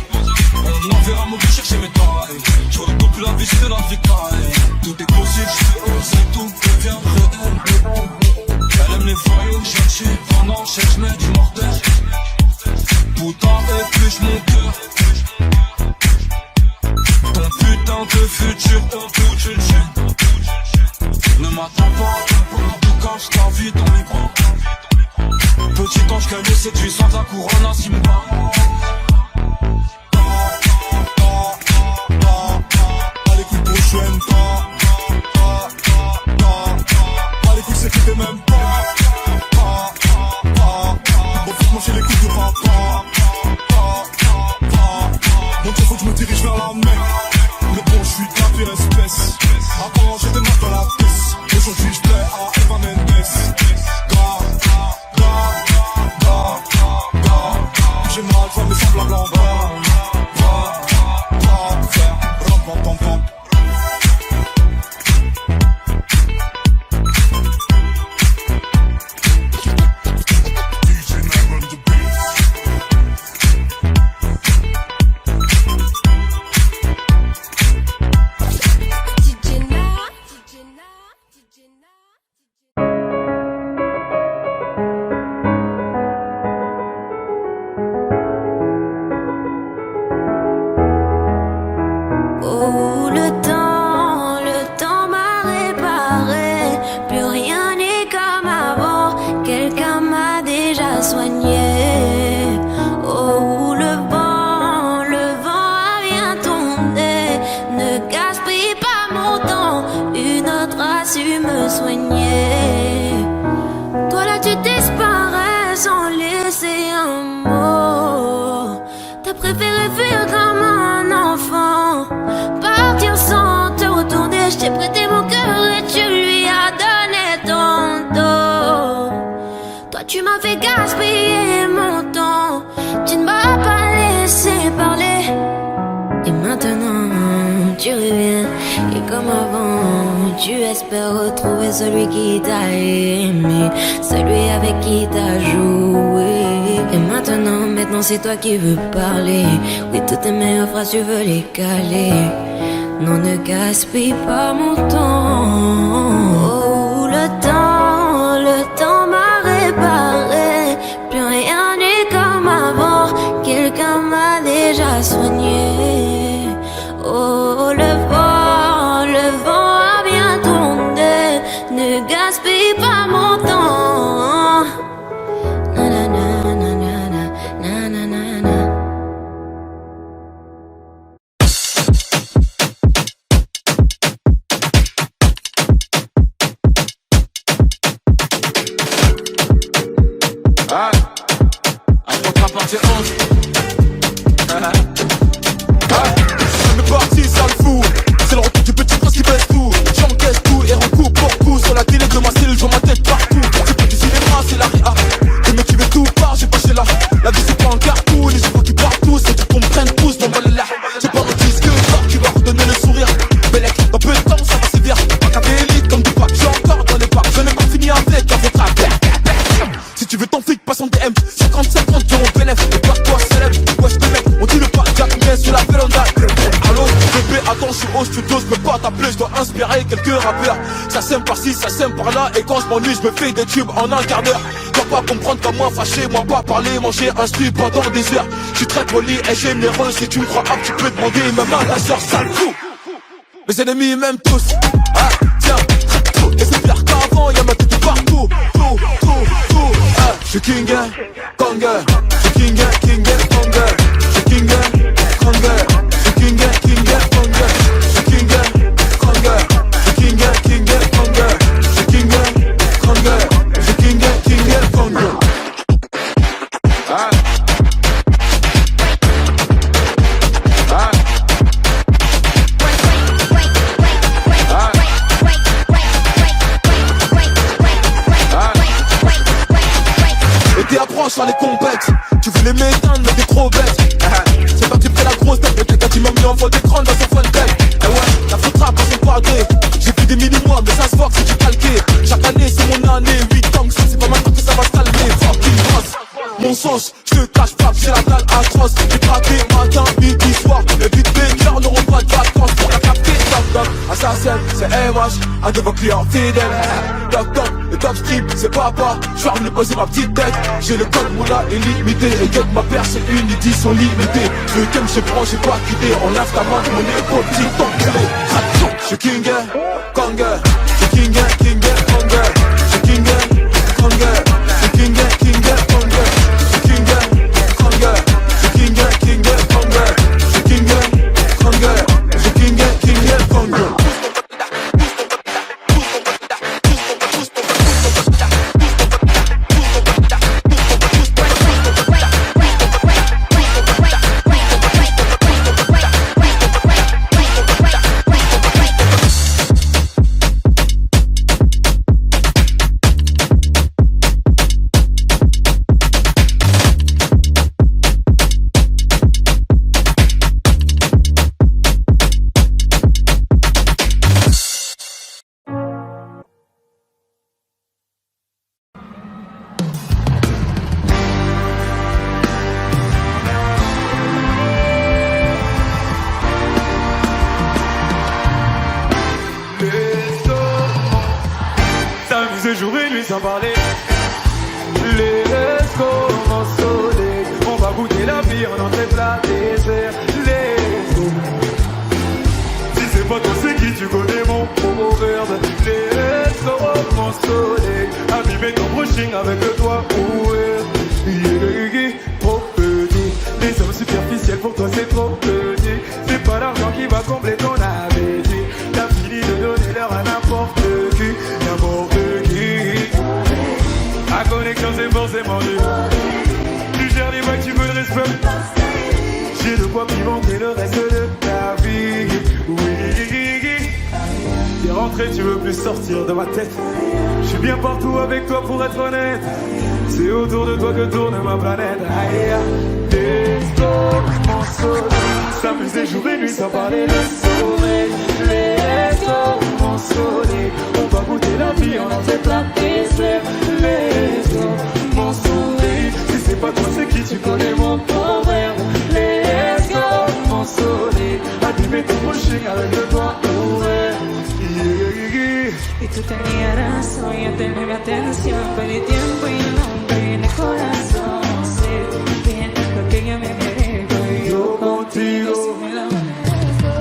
On enverra mon but chercher mes tailles. Je retourne plus la vie, c'est la vie caille. Tout est possible, je fais oser, tout devient réel. Elle aime les voyous, chercher pendant chaque je mets du mortel. Putain, épluche mon cœur. Ton putain de futur, au bout d'une chaîne. Ne m'attends pas, tout cache ta vie dans mes bras. Petit ange qu'elle séduit sans ta couronne à Simba. Allez, écoute, prochaine, allez, écoute, c'est que t'es même pas. Bon, faut que moi j'ai les coups de papa. Mon Dieu, faut que je me dirige vers la mer. Mais bon, je suis de la pire espèce. Avant, j'étais mal dans la pièce. Aujourd'hui, je plais à Eva Mendes. J'ai mal, je vois mes semblables en bas. Tu m'as fait gaspiller mon temps. Tu ne m'as pas laissé parler. Et maintenant tu reviens. Et comme avant, tu espères retrouver celui qui t'a aimé, celui avec qui t'as joué. Et maintenant c'est toi qui veux parler. Oui, toutes tes meilleures phrases tu veux les caler. Non, ne gaspille pas mon temps. Oh, le temps m'a réparé. Plus rien n'est comme avant. Quelqu'un m'a déjà soigné. Oh, le Ah, apportera partie 11. On est parti, ça le fout. C'est le retour du petit prince qui baisse tout. J'encaisse tout et recoupe pour coup. Sur la télé de ma cellule, je vois ma tête partout. C'est pas du cinéma, c'est la réa. Les mecs qui veulent tout part, j'ai pas chez là. La vie c'est pas un carton, les gens qui partent tous. Et tu comprennent tous, non bah là. C'est pas un disque fort qui va redonner le sourire. Bellec, dans peu de temps ça va sévir. Pas qu'à élite comme du pack, j'ai encore dans les packs. Je n'ai pas fini avec un votre affaire. Si tu veux ton flic, passe en DM. 50-50 euros PNF, et pas toi célèbre. Wesh les mecs, on dit le pas, Jack bien sur la véranda. Allô, bébé, attends, je suis au studio, je peux pas t'appeler, je dois inspirer quelques rappeurs. Ça sème par-ci, ça sème par-là, et quand je m'ennuie, je me fais des tubes en un quart d'heure. Dois pas comprendre qu'à moi fâché, moi pas parler, manger un slip pendant des heures. Je suis très poli et généreux, si tu me crois apte, tu peux demander même à la sœur, sale fou. Mes ennemis m'aiment tous, ah tiens, et c'est pire qu'avant, y'a ma tête partout, tout, ah, je suis King Kong, je suis King Kong, je suis King Kong, je suis King Kong, je suis King Kong, je suis King Kong, je suis King Kong, je suis King Kong, ah. T'es approche sur les compètes. Tu voulais m'éteindre mais t'es trop bête. C'est parti près la grosse tête. Le gars tu m'as mis en fond d'écran dans son fun tech. Eh ouais, la faute rap à son quadré. J'ai pris des mini-mois mais ça se voit que c'est du calqué. Chaque année c'est mon année, 8 ans que ça, c'est pas maintenant que ça va se calmer. Fucking boss, mon sauce, j'te cache pas, j'ai la dalle atroce. J'ai braqué matin, midi, soir. Les beatmakers n'auront pas de vacances pour la capter. Doc doc, assassin, c'est MH, un de vos clients fidèles. Doc doc, le top strip, c'est papa. J'suis revenu poser ma petite tête. J'ai le code moula illimité. Et get ma paire, c'est une édition limitée. Le game, j'ai prends, j'ai pas quitté. On lève ta main de mon épaule, petit enculé. J'suis King Kong, j'suis King Kong, j'suis King Kong, j'suis King Kong, j'suis King Kong, j'suis King Kong, j'suis King Kong, j'suis King Kong. Jour et nuit sans parler. Les restos soleil, on va goûter la vie en entrée plat dessert. Les si c'est pas toi c'est qui tu connais mon proverbe. Les restos mon soleil, abîmer ton brushing avec le doigt ouvert. Trop petit, les hommes superficiels pour toi c'est trop petit. C'est pas l'argent qui va combler ton appétit. T'as fini de donner l'heure à n'importe qui, n'importe qui. La connexion c'est forcément dur. Tu gères les vagues, tu veux le respect. J'ai de quoi pimenter le reste de ta vie. Oui, t'es rentré, tu veux plus sortir de ma tête. Je suis bien partout avec toi pour être honnête. C'est autour de toi que tourne ma planète. Aïe, let's go, mon soleil. S'amuser jour et nuit sans parler de sommeil. Let's go, mon soleil. On va goûter la vie en entrée plat dessert. Let's go, mon soleil. Si c'est pas toi c'est qui tu connais mon proverbe. Let's go, mon soleil. Abîmer ton brushing avec le doigt ouvert. Y tú tenías razón, yo tenía mi atención. Perdí tiempo y el nombre en el corazón. Sé bien lo que yo me merezco. Y yo contigo.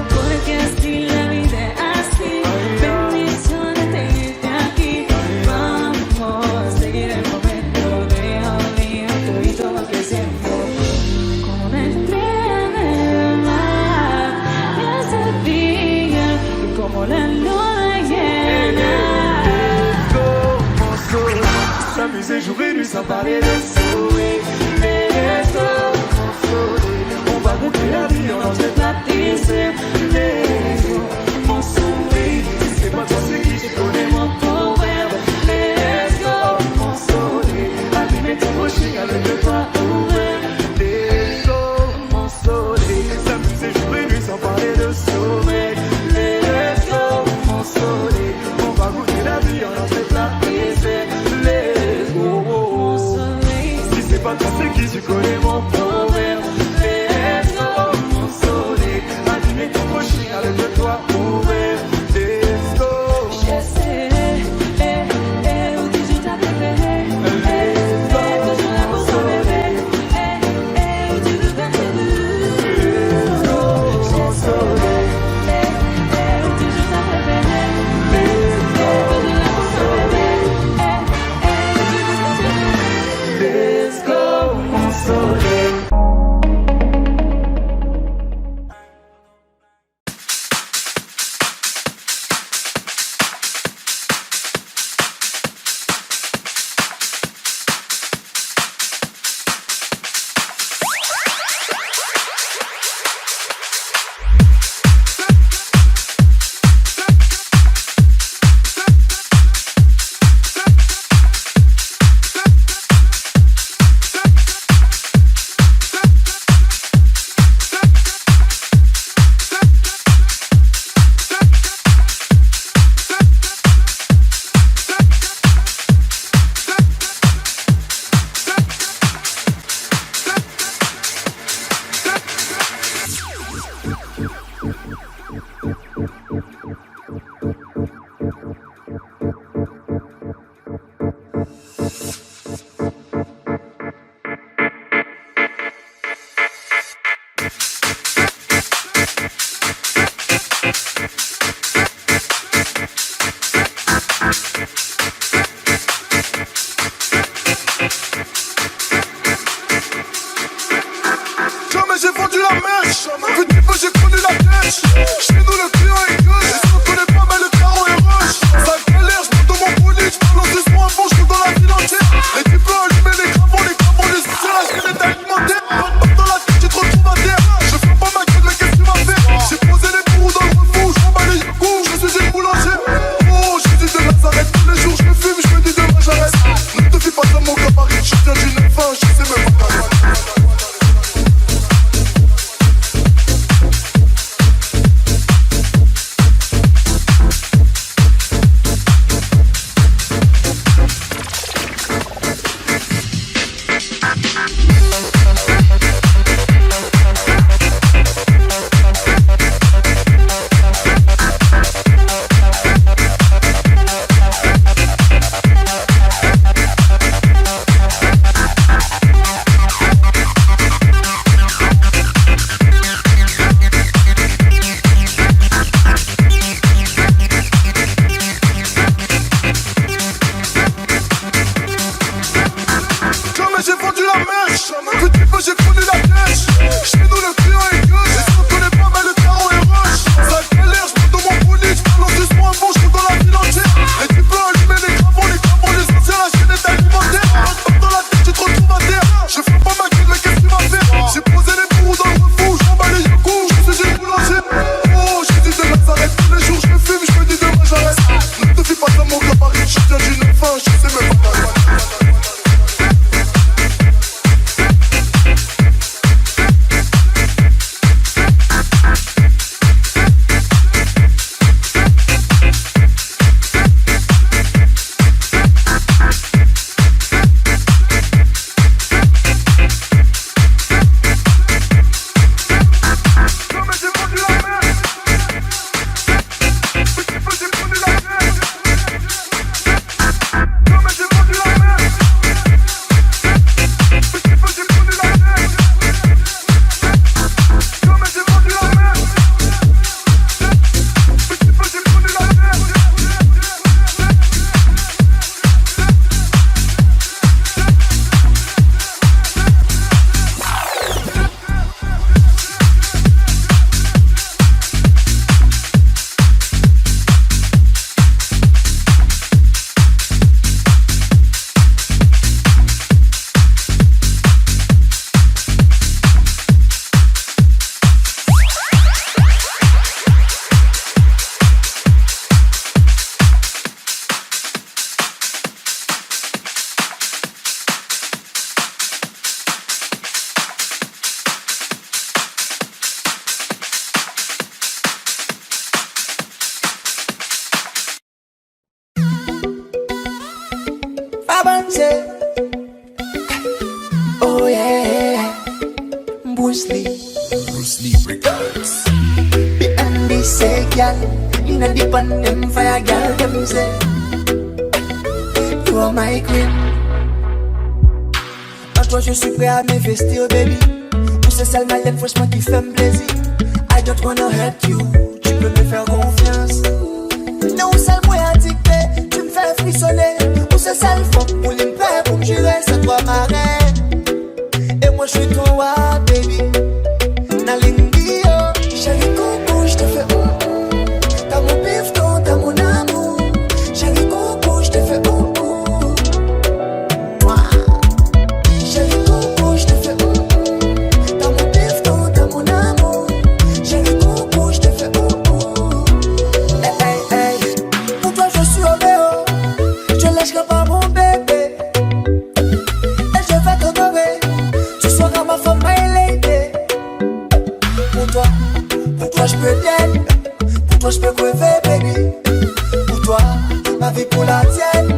Porque así la vida es así. Bendiciones tenerte aquí. Vamos a seguir el momento. Deja olvidar y todo que siento. Como una estrella del mar. Ya sabía que como la luna llena. S'amuser jour et nuit sans parler de ça. oui, let's go, mon soleil. On va goûter la vie en entier de la désert. Let's go, mon soleil. Si c'est pas toi, c'est qui? Je connais mon proverbe. Let's go, mon soleil. Allumer ton rocher avec le toit ouvert. Let's go, mon soleil. S'amuser jour et nuit sans parler de sommeil. Let's go, mon soleil. On va goûter la vie en entier de la désert. Let's go, mon soleil. Si c'est pas toi, c'est qui? Tu connais mon proverbe. Let's go, mon soleil. Allumer ton rocher avec le toit ouvert. Let's go. Je sais, où tu joues ta bébé. Toujours là pour ton bébé. Où tu veux faire tes Let's go, mon soleil. où tu joues ta bébé. Toujours là pour ton bébé. Let's go, mon soleil. Jamais j'ai vendu la mèche. Petit peu j'ai connu la dèche. Chez nous le client est gueule. Et si on connaît pas mais le carreau est rush. Ça galère, je monte dans mon bolide. Je parle en 10 mois avant, je suis dans la ville entière. Et tu peux allumer les cravons, les sur la scène est alimentaire. Dans la tête, tu te retrouves à terre. Je fais pas ma gueule, mais qu'est-ce que tu vas faire? J'ai posé les bourreaux dans le refuge. Je m'en bats les coups, je suis une boulanger. Oh, Jésus de Nazareth. Tous les jours je me fume, je me dis demain j'arrête. Ne te fie pas dans mon gabarit. Je viens d'une fin, je sais même pas. Jamais j'ai vendu la mèche. Petit peu j'ai connu la dèche. Chez nous le client est gueule. Et si on connaît pas mais le carreau est rush. Ça galère, je monte dans mon bolide. Je parle en 10 mois avant, je suis dans la ville entière. Et tu peux allumer les cravons, les anciens, la chaîne est alimentaire. Dans la tête, tu te retrouves à terre. Je fais pas ma gueule, mais qu'est-ce que tu vas faire? J'ai posé les bourreaux dans le refuge. Je m'en bats les coups, je suis une boulanger. Oh, Jésus de Nazareth. Tous les jours je me fume, je me dis demain j'arrête. Ne te fie pas dans mon gabarit. Je viens d'une fin, je sais même pas. Oh yeah, Bruce Lee Records. And they say, girl, in a deep on them fire, girl, them say, you are my queen. En toi je suis prêt à m'investir, baby. Pour ce sale malin, franchement qui fait me plaisir. I don't wanna hurt you, tu peux me faire confiance. Non, sale moi addicté, tu me fais frissonner. Pour ce sale femme, pour l'impair, pour me jurer, c'est toi ma reine. Et moi je suis ton roi, baby. Nalingi, oh, chérie coco, je te fais t'as mon pifton, t'as mon amour. Chérie coco, je te fais chérie coco, je te fais t'as mon pifton, t'as mon amour. Chérie coco, je te fais hey, hey, hey. Pour toi je suis obéo, je lâcherai pas mon bébé. Et je vais t'honorer, tu seras ma femme, my lady. Pour toi je peux t'aider, pour toi je peux crever, baby. Pour toi, ma vie pour la tienne,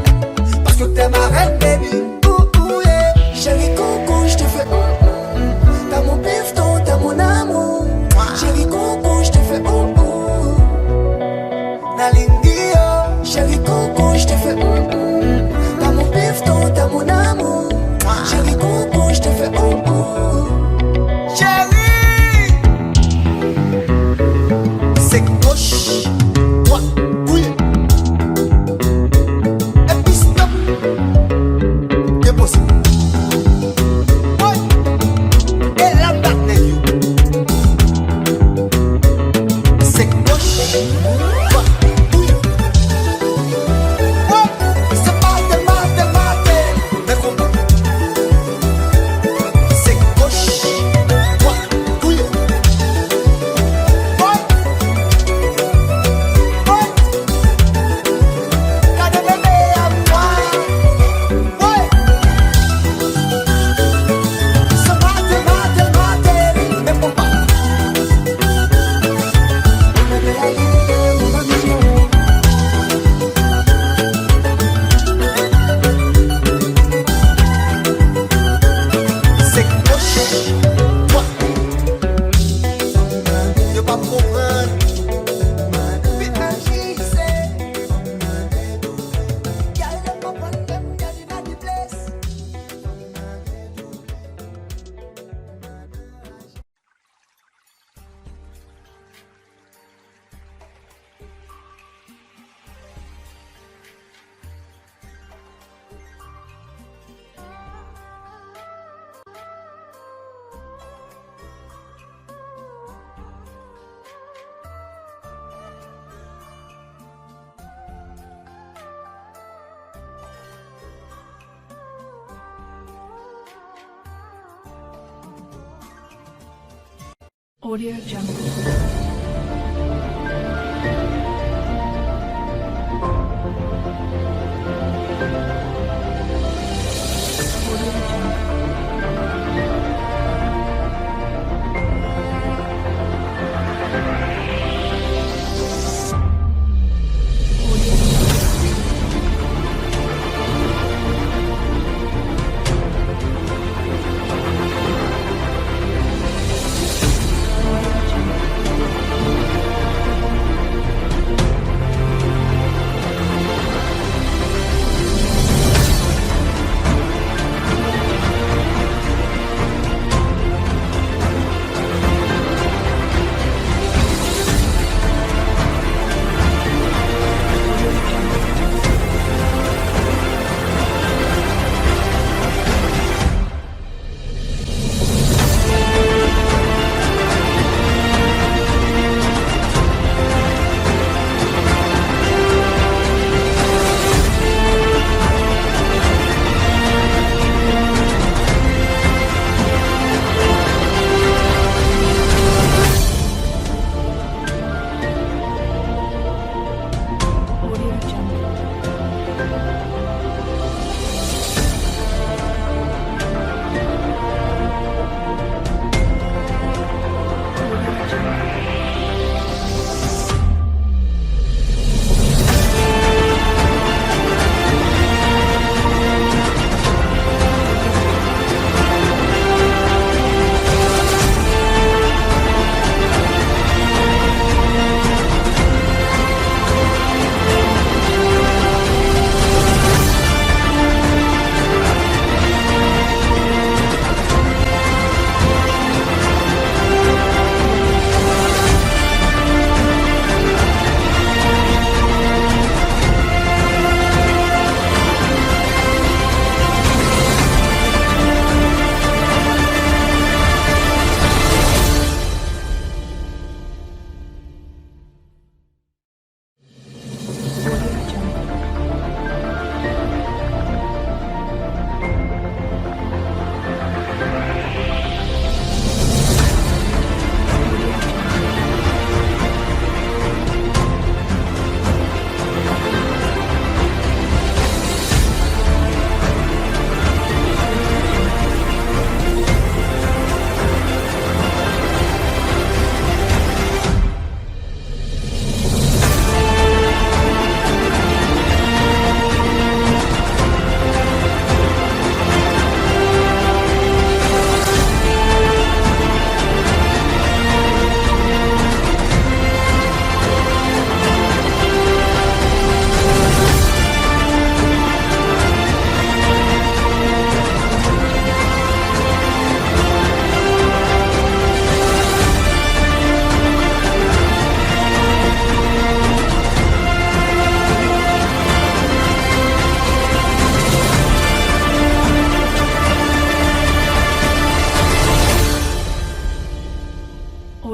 parce que t'es ma reine, baby. Yeah. Chérie coco, je te fais t'as mon pifton, t'as mon amour. Chérie coco, je te fais Nalingi, oh. Chérie coco, je te fais t'as mon pifton, t'as mon amour. Chérie coco, je te fais Chérie, c'est gauche, droite, oui. Et puis stop, dépose. Ouais. Et la batte n'est you. C'est gauche, droite, oui. Ouais. C'est mate. Mais comment? C'est gauche, droite, oui. Audio Jungle. Audio Jungle.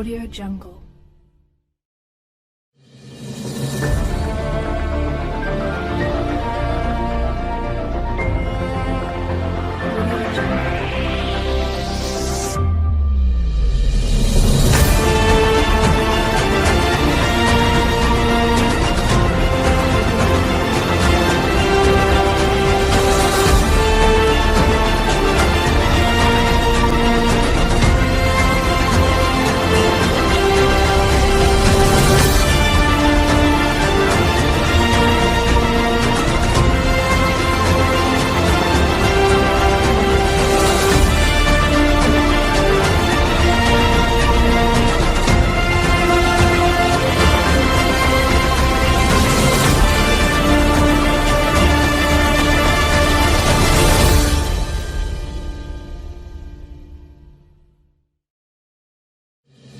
Audio Jungle.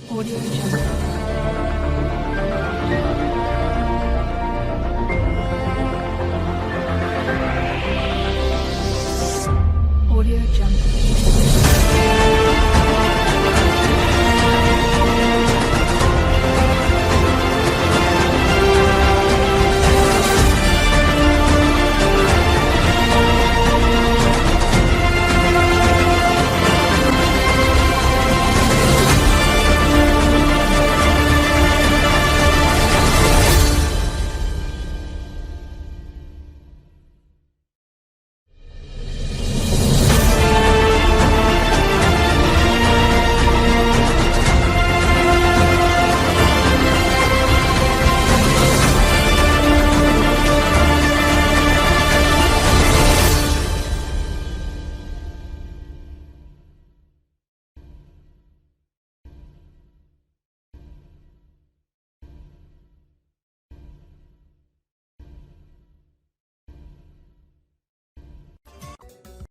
Audio Jungle.